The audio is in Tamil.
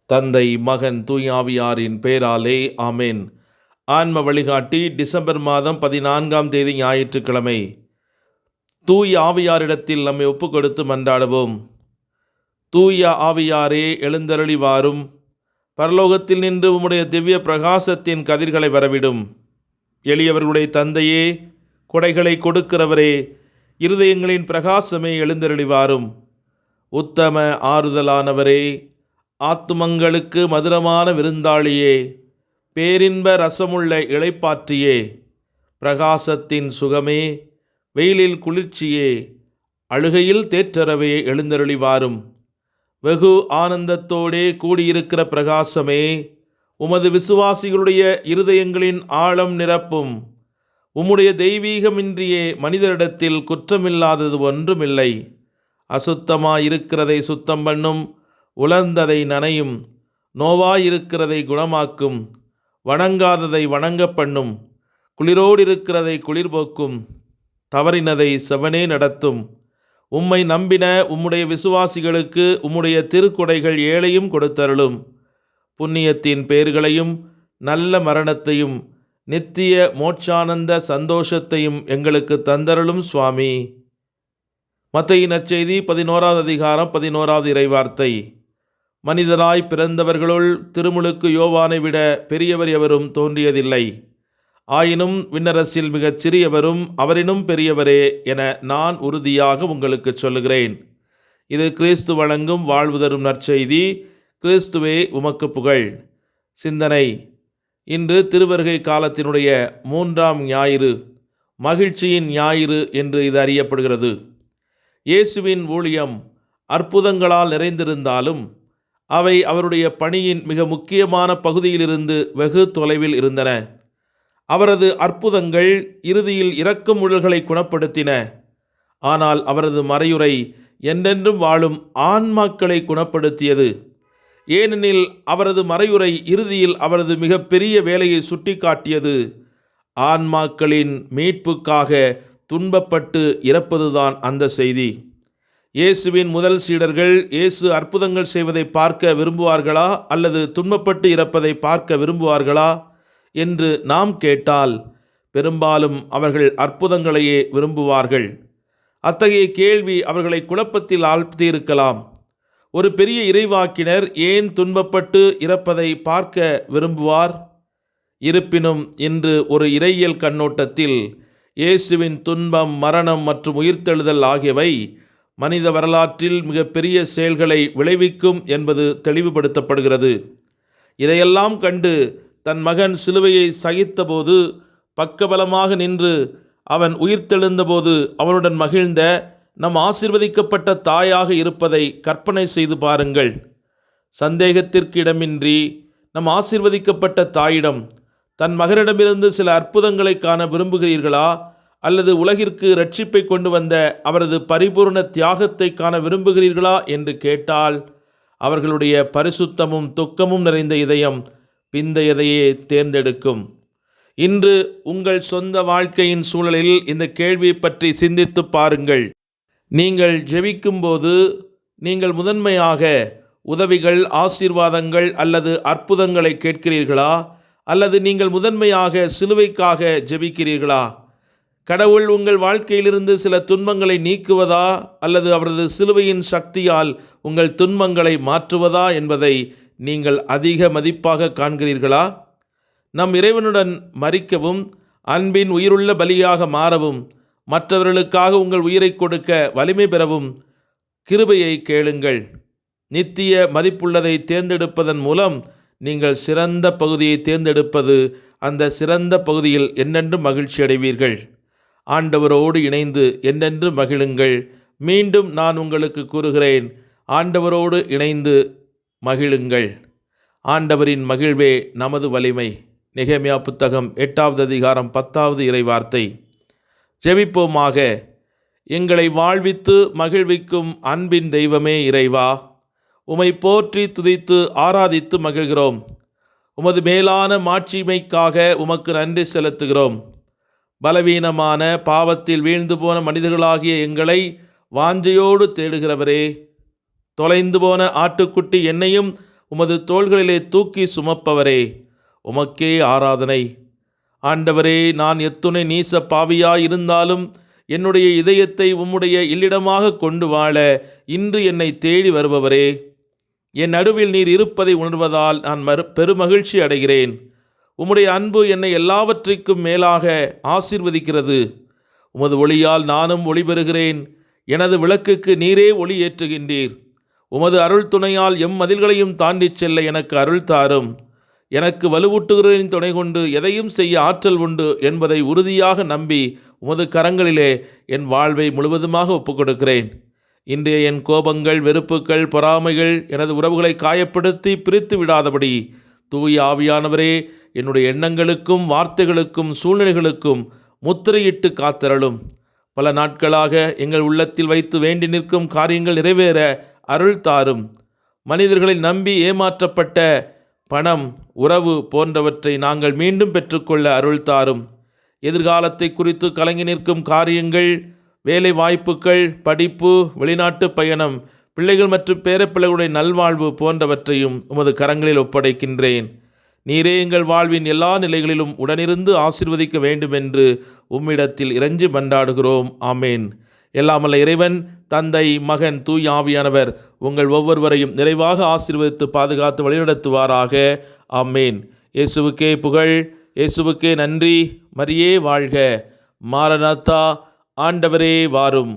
தந்தை, மகன், தூய் ஆவியாரின் பெயராலே ஆமென். ஆன்ம வழிகாட்டி டிசம்பர் மாதம் 14ஆம் தேதி ஞாயிற்றுக்கிழமை. தூய் ஆவியாரிடத்தில் நம்மை ஒப்பு கொடுத்து மன்றாடுவோம். தூய ஆவியாரே, எழுந்தருளி வாரும். பரலோகத்தில் நின்று உம்முடைய திவ்ய பிரகாசத்தின் கதிர்களை வரவிடும். எளியவர்களுடைய தந்தையே, கொடைகளை கொடுக்கிறவரே, இருதயங்களின் பிரகாசமே, எழுந்தருளி வாரும். உத்தம ஆறுதலானவரே, ஆத்துமங்களுக்கு மதுரமான விருந்தாளியே, பேரின்ப ரசமுள்ள இளைப்பாற்றியே, பிரகாசத்தின் சுகமே, வெயிலில் குளிர்ச்சியே, அழுகையில் தேற்றரவே, எழுந்தருளி வாரும். வெகு ஆனந்தத்தோடே கூடியிருக்கிற பிரகாசமே, உமது விசுவாசிகளுடைய இருதயங்களின் ஆழம் நிரப்பும். உம்முடைய தெய்வீகமின்றியே மனிதரிடத்தில் குற்றமில்லாதது ஒன்றுமில்லை. அசுத்தமாயிருக்கிறதை சுத்தம் பண்ணும், உலர்ந்ததை நனையும், நோவாயிருக்கிறதை குணமாக்கும், வணங்காததை வணங்க பண்ணும், குளிரோடிருக்கிறதை குளிர்போக்கும், தவறினதை செவனே நடத்தும். உம்மை நம்பின உம்முடைய விசுவாசிகளுக்கு உம்முடைய திருக்குடைகள் ஏழையும் கொடுத்தருளும். புண்ணியத்தின் பேர்களையும் நல்ல மரணத்தையும் நித்திய மோட்சானந்த சந்தோஷத்தையும் எங்களுக்கு தந்தருளும் சுவாமி. மத்தேயு நற்செய்தி 11ஆவது அதிகாரம் 11ஆவது இறைவார்த்தை. மனிதராய் பிறந்தவர்களுள் திருமுழுக்கு யோவானை விட பெரியவர் எவரும் தோன்றியதில்லை. ஆயினும் விண்ணரசில் மிகச் சிறியவரும் அவரினும் பெரியவரே என நான் உறுதியாக உங்களுக்கு சொல்லுகிறேன். இது கிறிஸ்து வழங்கும் வாழ்வு தரும் நற்செய்தி. கிறிஸ்துவே உமக்கு புகழ். சிந்தனை. இன்று திருவருகை காலத்தினுடைய 3ஆம் ஞாயிறு, மகிழ்ச்சியின் ஞாயிறு என்று இது அறியப்படுகிறது. இயேசுவின் ஊழியம் அற்புதங்களால் நிறைந்திருந்தாலும் அவை அவருடைய பணியின் மிக முக்கியமான பகுதியிலிருந்து வெகு தொலைவில் இருந்தன. அவரது அற்புதங்கள் இறுதியில் இறக்கும் உடல்களை குணப்படுத்தின. ஆனால் அவரது மறையுரை என்றென்றும் வாழும் ஆன்மாக்களை குணப்படுத்தியது. ஏனெனில் அவரது மறையுரை இறுதியில் அவரது மிகப்பெரிய வேலையை சுட்டிக்காட்டியது. ஆன்மாக்களின் மீட்புக்காக துன்பப்பட்டு இறப்பதுதான் அந்த செய்தி. இயேசுவின் முதல் சீடர்கள் இயேசு அற்புதங்கள் செய்வதை பார்க்க விரும்புவார்களா அல்லது துன்பப்பட்டு இறப்பதை பார்க்க விரும்புவார்களா என்று நாம் கேட்டால் பெரும்பாலும் அவர்கள் அற்புதங்களையே விரும்புவார்கள். அத்தகைய கேள்வி அவர்களை குழப்பத்தில் ஆழ்த்தியிருக்கலாம். ஒரு பெரிய இறைவாக்கினர் ஏன் துன்பப்பட்டு இறப்பதை பார்க்க விரும்புவார்? இருப்பினும் இன்று ஒரு இறையியல் கண்ணோட்டத்தில் இயேசுவின் துன்பம், மரணம் மற்றும் உயிர்த்தெழுதல் ஆகியவை மனித வரலாற்றில் மிகப்பெரிய செயல்களை விளைவிக்கும் என்பது தெளிவுபடுத்தப்படுகிறது. இதையெல்லாம் கண்டு தன் மகன் சிலுவையை சகித்தபோது பக்கபலமாக நின்று அவன் உயிர்த்தெழுந்தபோது அவனுடன் மகிழ்ந்த நம் ஆசீர்வதிக்கப்பட்ட தாயாக இருப்பதை கற்பனை செய்து பாருங்கள். சந்தேகத்திற்கு இடமின்றி நம் ஆசீர்வதிக்கப்பட்ட தாயிடம் தன் மகனிடமிருந்து சில அற்புதங்களை காண விரும்புகிறீர்களா அல்லது உலகிற்கு இரட்சிப்பை கொண்டு வந்த அவரது பரிபூர்ண தியாகத்தை காண விரும்புகிறீர்களா என்று கேட்டால் அவர்களுடைய பரிசுத்தமும் துக்கமும் நிறைந்த இதயம் பிந்தையதையே தேர்ந்தெடுக்கும். இன்று உங்கள் சொந்த வாழ்க்கையின் சூழலில் இந்த கேள்வியை பற்றி சிந்தித்து பாருங்கள். நீங்கள் ஜெபிக்கும்போது நீங்கள் முதன்மையாக உதவிகள், ஆசீர்வாதங்கள் அல்லது அற்புதங்களை கேட்கிறீர்களா அல்லது நீங்கள் முதன்மையாக சிலுவைக்காக ஜெபிக்கிறீர்களா? கடவுள் உங்கள் வாழ்க்கையிலிருந்து சில துன்பங்களை நீக்குவதா அல்லது அவரது சிலுவையின் சக்தியால் உங்கள் துன்பங்களை மாற்றுவதா என்பதை நீங்கள் அதிக மதிப்பாக காண்கிறீர்களா? நம் இறைவனுடன் மரிக்கவும், அன்பின் உயிருள்ள பலியாக மாறவும், மற்றவர்களுக்காக உங்கள் உயிரை கொடுக்க வலிமை பெறவும் கிருபையை கேளுங்கள். நித்திய மதிப்புள்ளதை தேர்ந்தெடுப்பதன் மூலம் நீங்கள் சிறந்த பகுதியை தேர்ந்தெடுப்பது அந்த சிறந்த பகுதியில் என்னென்று மகிழ்ச்சி அடைவீர்கள். ஆண்டவரோடு இணைந்து என்னென்று மகிழுங்கள். மீண்டும் நான் உங்களுக்கு கூறுகிறேன், ஆண்டவரோடு இணைந்து மகிழுங்கள். ஆண்டவரின் மகிழ்வே நமது வலிமை. நெகேமியா புத்தகம் 8ஆவது அதிகாரம் 10ஆவது இறைவார்த்தை. ஜெபிப்போமாக. எங்களை வாழ்வித்து மகிழ்விக்கும் அன்பின் தெய்வமே இறைவா, உம்மை போற்றி துதித்து ஆராதித்து மகிழ்கிறோம். உமது மேலான மாட்சிமைக்காக உமக்கு நன்றி செலுத்துகிறோம். பலவீனமான பாவத்தில் வீழ்ந்து போன மனிதர்களாகிய எங்களை வாஞ்சையோடு தேடுகிறவரே, தொலைந்து போன ஆட்டுக்குட்டி என்னையும் உமது தோள்களிலே தூக்கி சுமப்பவரே, உமக்கே ஆராதனை. ஆண்டவரே, நான் எத்துணை நீச பாவியாயிருந்தாலும் என்னுடைய இதயத்தை உம்முடைய இல்லிடமாக கொண்டு வாழ இன்று என்னை தேடி வருபவரே, என் நடுவில் நீர் இருப்பதை உணர்வதால் நான் பெருமகிழ்ச்சி அடைகிறேன். உம்முடைய அன்பு என்னை எல்லாவற்றிற்கும் மேலாக ஆசீர்வதிக்கிறது. உமது ஒளியால் நானும் ஒளி பெறுகிறேன். எனது விளக்குக்கு நீரே ஒளி ஏற்றுகின்றீர். உமது அருள் துணையால் மதில்களையும் தாண்டிச் செல்ல எனக்கு அருள் தாரும். எனக்கு வலுவூட்டுகிறேன் துணை கொண்டு எதையும் செய்ய ஆற்றல் உண்டு என்பதை உறுதியாக நம்பி உமது கரங்களிலே என் வாழ்வை முழுவதுமாக ஒப்புக்கொடுக்கிறேன். இன்றைய என் கோபங்கள், வெறுப்புகள், பொறாமைகள் எனது உறவுகளை காயப்படுத்தி பிரித்து விடாதபடி தூய ஆவியானவரே, என்னுடைய எண்ணங்களுக்கும் வார்த்தைகளுக்கும் சூழ்நிலைகளுக்கும் முத்திரையிட்டு காத்தருளும். பல நாட்களாக எங்கள் உள்ளத்தில் வைத்து வேண்டி நிற்கும் காரியங்கள் நிறைவேற அருள் தாரும். மனிதர்களை நம்பி ஏமாற்றப்பட்ட பணம், உறவு போன்றவற்றை நாங்கள் மீண்டும் பெற்றுக்கொள்ள அருள் தாரும். எதிர்காலத்தை குறித்து கலங்கி நிற்கும் காரியங்கள், வேலை வாய்ப்புகள், படிப்பு, வெளிநாட்டு பயணம், பிள்ளைகள் மற்றும் பேரப்பிள்ளைகளுடைய நல்வாழ்வு போன்றவற்றையும் உமது கரங்களில் ஒப்படைக்கின்றேன். நீரே எங்கள் வாழ்வின் எல்லா நிலைகளிலும் உடனிருந்து ஆசீர்வதிக்க வேண்டும் என்று உம்மிடத்தில் இறைஞ்சி மன்றாடுகிறோம். ஆமேன். எல்லாமல்ல இறைவன், தந்தை, மகன், தூய ஆவியானவர் உங்கள் ஒவ்வொருவரையும் நிறைவாக ஆசீர்வதித்து பாதுகாத்து வழிநடத்துவாராக. ஆமேன். இயேசுவுக்கே புகழ், இயேசுவுக்கே நன்றி. மரியே வாழ்க. மாரநாத்தா, ஆண்டவரே வாரும்.